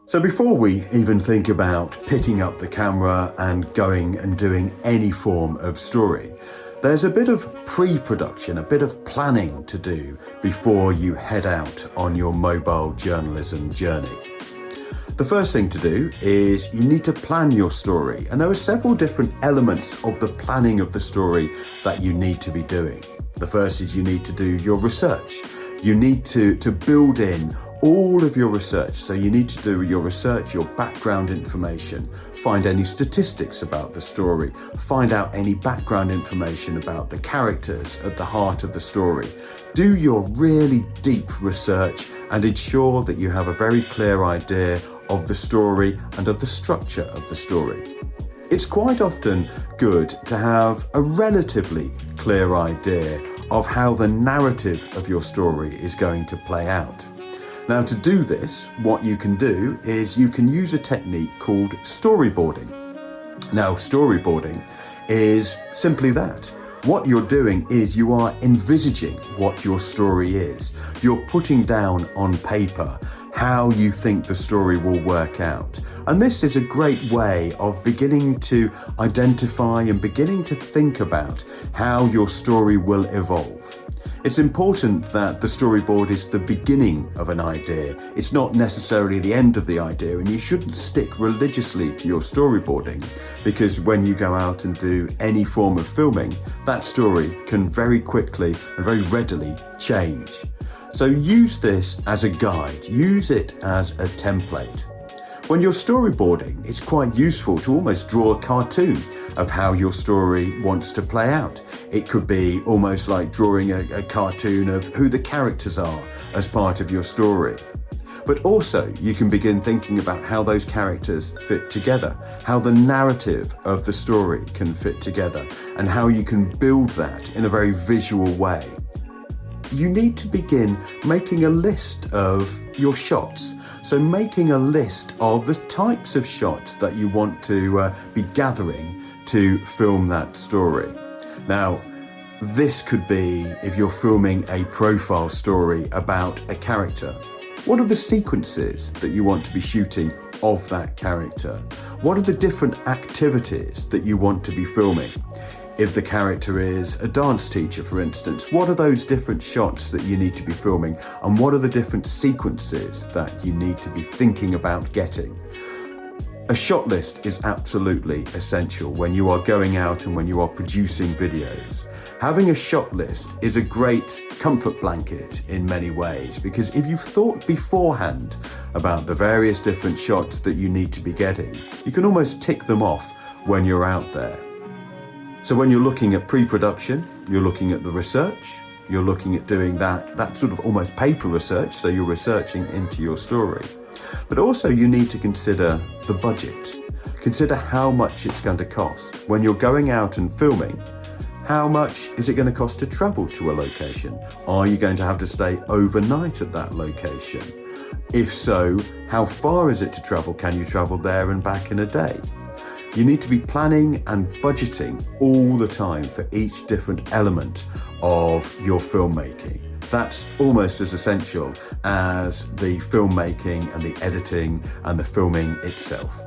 So before we even think about picking up the camera and going and doing any form of story, there's a bit of pre-production, a bit of planning to do before you head out on your mobile journalism journey. The first thing to do is you need to plan your story, and there are several different elements of the planning of the story that you need to be doing. The first is you need to do your research. You need to build in all of your research. So you need to do your research, your background information, find any statistics about the story, find out any background information about the characters at the heart of the story. Do your really deep research and ensure that you have a very clear idea of the story and of the structure of the story. It's quite often good to have a relatively clear idea of how the narrative of your story is going to play out. Now, to do this, what you can do is you can use a technique called storyboarding. Now, storyboarding is simply that. What you're doing is you are envisaging what your story is. You're putting down on paper how you think the story will work out. And this is a great way of beginning to identify and beginning to think about how your story will evolve. It's important that the storyboard is the beginning of an idea. It's not necessarily the end of the idea, and you shouldn't stick religiously to your storyboarding, because when you go out and do any form of filming, that story can very quickly and very readily change. So use this as a guide, use it as a template. When you're storyboarding, it's quite useful to almost draw a cartoon of how your story wants to play out. It could be almost like drawing a cartoon of who the characters are as part of your story. But also you can begin thinking about how those characters fit together, how the narrative of the story can fit together, and how you can build that in a very visual way. You need to begin making a list of your shots. So making a list of the types of shots that you want to be gathering to film that story. Now, this could be if you're filming a profile story about a character. What are the sequences that you want to be shooting of that character? What are the different activities that you want to be filming? If the character is a dance teacher, for instance, what are those different shots that you need to be filming, and what are the different sequences that you need to be thinking about getting? A shot list is absolutely essential when you are going out and when you are producing videos. Having a shot list is a great comfort blanket in many ways, because if you've thought beforehand about the various different shots that you need to be getting, you can almost tick them off when you're out there. So when you're looking at pre-production, you're looking at the research, you're looking at doing that sort of almost paper research, so you're researching into your story. But also you need to consider the budget. Consider how much it's going to cost. When you're going out and filming, how much is it going to cost to travel to a location? Are you going to have to stay overnight at that location? If so, how far is it to travel? Can you travel there and back in a day? You need to be planning and budgeting all the time for each different element of your filmmaking. That's almost as essential as the filmmaking and the editing and the filming itself.